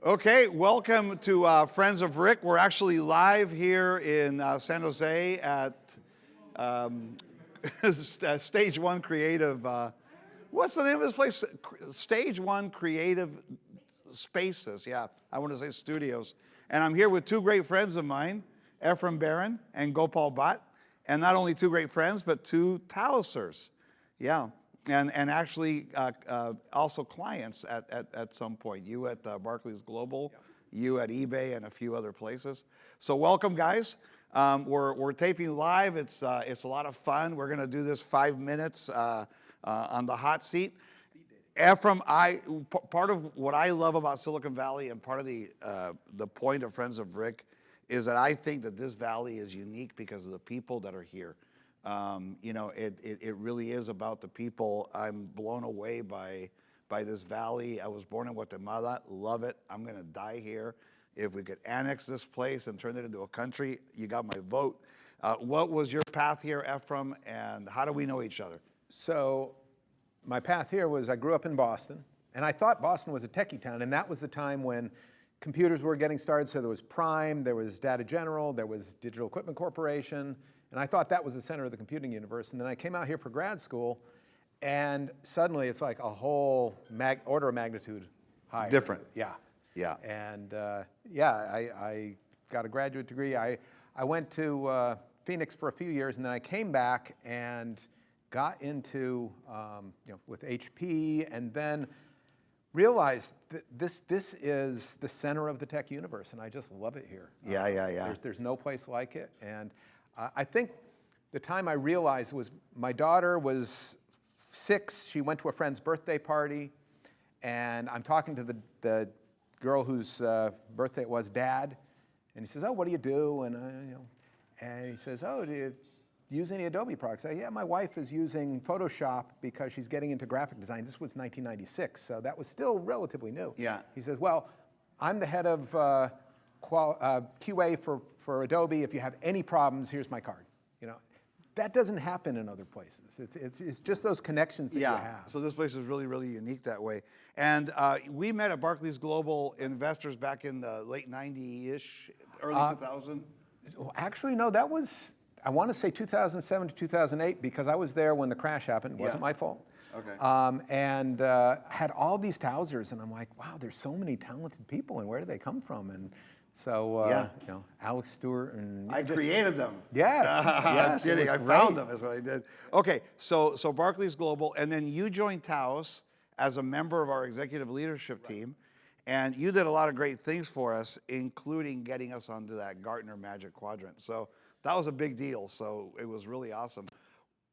Okay, welcome to Friends of Rick. We're actually live here in San Jose at Stage One Creative. What's the name of this place? Stage One Creative Spaces. Yeah, I want to say studios. And I'm here with two great friends of mine, Ephraim and Gopal Bhat. And not only two great friends, but two Taoisers. Yeah. And actually also clients at some point. You at Barclays Global, you at eBay, and a few other places. So welcome, guys. We're taping live. It's a lot of fun. We're going to do this 5 minutes on the hot seat. Ephraim, part of what I love about Silicon Valley and part of the point of Friends of Rick is that I think that this valley is unique because of the people that are here. It really is about the people. I'm blown away by this valley. I was born in Guatemala, love it. I'm gonna die here. If we could annex this place and turn it into a country, you got my vote. What was your path here, Ephraim, and how do we know each other? So my path here was I grew up in Boston, and I thought Boston was a techie town, and that was the time when computers were getting started. So there was Prime, there was Data General, there was Digital Equipment Corporation, and I thought that was the center of the computing universe. And then I came out here for grad school, and suddenly it's like a whole order of magnitude higher. Different. Yeah. Yeah. And I got a graduate degree. I went to Phoenix for a few years, and then I came back and got into with HP, and then realized that this is the center of the tech universe, and I just love it here. Yeah. There's no place like it, and I think the time I realized was my daughter was 6. She went to a friend's birthday party, and I'm talking to the girl whose birthday it was, Dad, and he says, "Oh, what do you do?" And he says, "Oh, do you use any Adobe products?" I say, "Yeah, my wife is using Photoshop because she's getting into graphic design." This was 1996, so that was still relatively new. Yeah. He says, "Well, I'm the head of QA for Adobe. If you have any problems, here's my card." That doesn't happen in other places. It's just those connections that you have. So this place is really, really unique that way. And we met at Barclays Global Investors back in the late 90-ish, early 2000. Actually, no, that was, I want to say 2007 to 2008, because I was there when the crash happened. It wasn't my fault. Okay. And had all these Tausers, and I'm like, wow, there's so many talented people, and where do they come from? And so, Alex Stewart and... I created them. Yes. I'm kidding. I found them is what I did. Okay, so Barclays Global, and then you joined Taos as a member of our executive leadership team, and you did a lot of great things for us, including getting us onto that Gartner Magic Quadrant. So that was a big deal, so it was really awesome.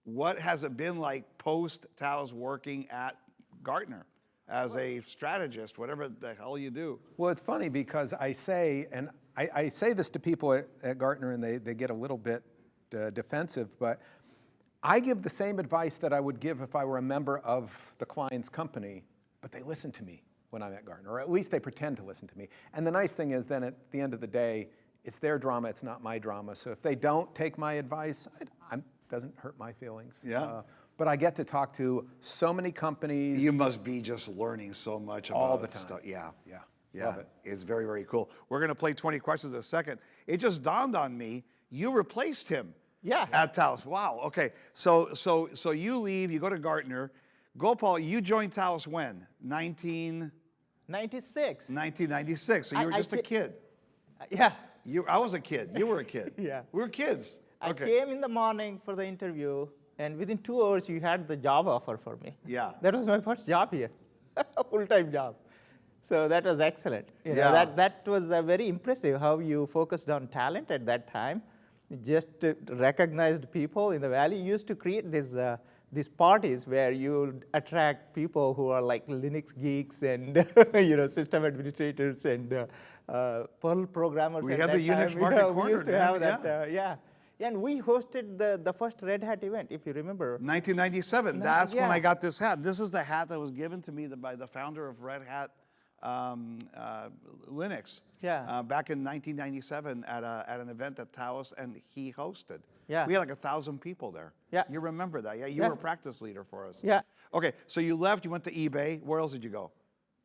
What has it been like post-Taos working at Gartner as a strategist, whatever the hell you do? Well, it's funny because I say, and I say this to people at Gartner, and they get a little bit defensive, but I give the same advice that I would give if I were a member of the client's company, but they listen to me when I'm at Gartner, or at least they pretend to listen to me. And the nice thing is then at the end of the day, it's their drama, it's not my drama. So if they don't take my advice, it doesn't hurt my feelings. Yeah. But I get to talk to so many companies. You must be just learning so much about all the time. Stuff. Yeah. Love it. It's very, very cool. We're going to play 20 questions in a second. It just dawned on me, you replaced him. Yeah. At Taos. Wow. Okay. So you leave, you go to Gartner. Gopal, you joined Taos when? 96. 1996. So you were just a kid. Yeah. I was a kid. You were a kid. Yeah. We were kids. I Okay. came in the morning for the interview, and within 2 hours, you had the job offer for me. Yeah. That was my first job here, a full-time job. So that was excellent. Yeah. That was very impressive how you focused on talent at that time. Just recognized people in the valley. You used to create these parties where you attract people who are like Linux geeks and system administrators and Perl programmers. We at had that the Unix time. market cornered, We used to man. have that. And we hosted the first Red Hat event, if you remember. 1997. That's when yeah. I got this hat. This is the hat that was given to me by the founder of Red Hat Linux. Yeah. Back in 1997 at an event that Taos and he hosted. Yeah. We had like 1,000 people there. Yeah. You remember that? Yeah. You Yeah. were a practice leader for us. Yeah. Okay. So you left. You went to eBay. Where else did you go?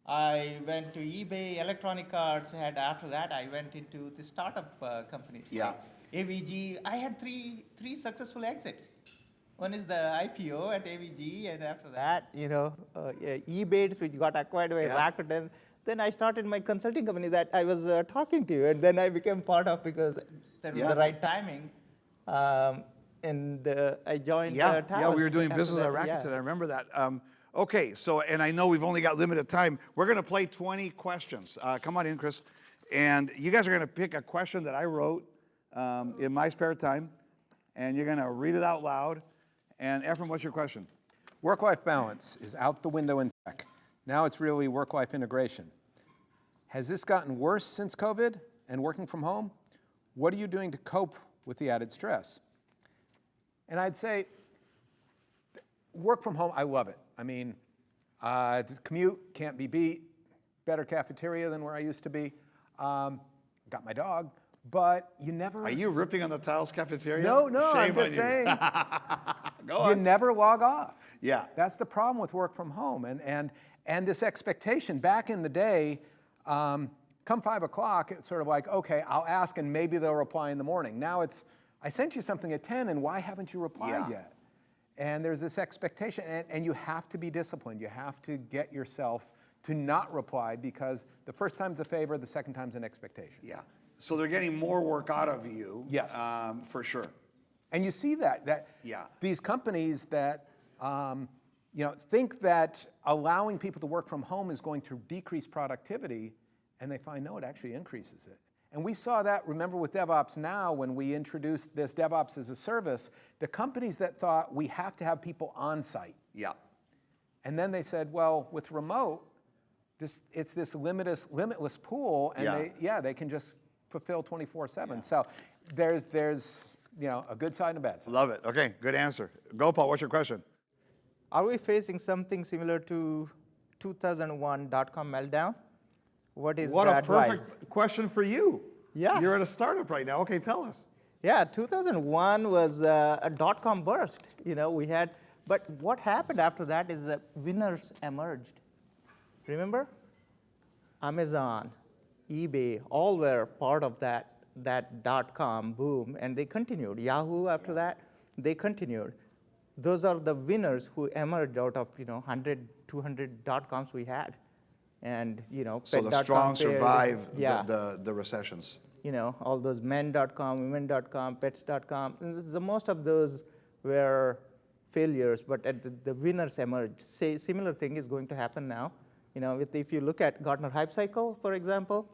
I went to eBay, Electronic Arts, and after that I went into the startup companies. Yeah. Like AVG. I had three successful exits. One is the IPO at AVG, and after that, yeah, eBay, which got acquired by Yeah. Rakuten. Then I started my consulting company that I was talking to you, and then I became part of because that was Yeah. the right timing. And I joined Yeah, Talos we were doing after business at that, yeah. Rakuten. I remember that. Okay, so, and I know we've only got limited time. We're going to play 20 questions. Come on in, Chris. And you guys are going to pick a question that I wrote in my spare time, and you're going to read it out loud. And Ephraim, what's your question? Work-life balance is out the window in tech. Now it's really work-life integration. Has this gotten worse since COVID and working from home? What are you doing to cope with the added stress? And I'd say, work from home, I love it. I mean, the commute can't be beat. Better cafeteria than where I used to be. Got my dog, but you never. Are you ripping on the Tiles cafeteria? No, Shame I'm just on you. saying. Go You on. never log off. Yeah. That's the problem with work from home. And this expectation, back in the day, come 5 o'clock, it's sort of like, okay, I'll ask and maybe they'll reply in the morning. Now it's, I sent you something at 10 and why haven't you replied Yeah. yet? And there's this expectation, and you have to be disciplined. You have to get yourself to not reply because the first time's a favor, the second time's an expectation. Yeah. So they're getting more work out of you. Yes. For sure. And you see that Yeah. these companies that think that allowing people to work from home is going to decrease productivity, and they find no, it actually increases it. And we saw that, remember, with DevOps Now, when we introduced this DevOps as a service, the companies that thought we have to have people on site. Yeah. And then they said, well, with remote, it's this limitless pool, and they can just fulfill 24/7. So there's a good side and a bad side. Love it. Okay, good answer. Gopal, what's your question? Are we facing something similar to 2001 dot-com meltdown? What is What the a advice? perfect question for you. Yeah. You're at a startup right now. Okay, tell us. Yeah, 2001 was a dot-com burst. But what happened after that is that winners emerged. Remember? Amazon, eBay, all were part of that dot-com boom, and they continued. Yahoo after that, they continued. Those are the winners who emerged out of 100, 200 dot-coms we had. And So the Pet.com strong failed. survive Yeah. the recessions. All those men.com, women.com, pets.com, most of those were failures, but the winners emerged. Similar thing is going to happen now. If you look at Gartner Hype Cycle, for example,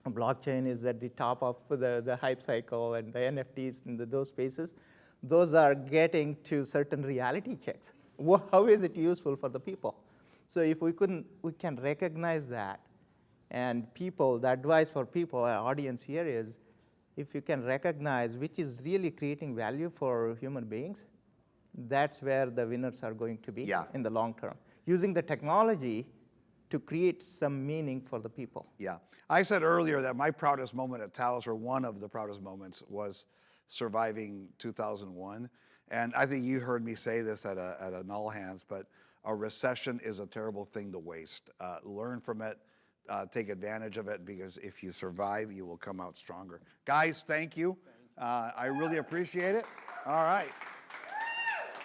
blockchain is at the top of the hype cycle, and the NFTs and those spaces. Those are getting to certain reality checks. How is it useful for the people? So if we can recognize that, and the advice for people, our audience here is, if you can recognize which is really creating value for human beings, that's where the winners are going to be in the long term. Using the technology to create some meaning for the people. Yeah. I said earlier that my proudest moment at Talos, or one of the proudest moments, was surviving 2001. And I think you heard me say this at an all hands, but a recession is a terrible thing to waste. Learn from it, take advantage of it, because if you survive, you will come out stronger. Guys, thank you. I really appreciate it. All right.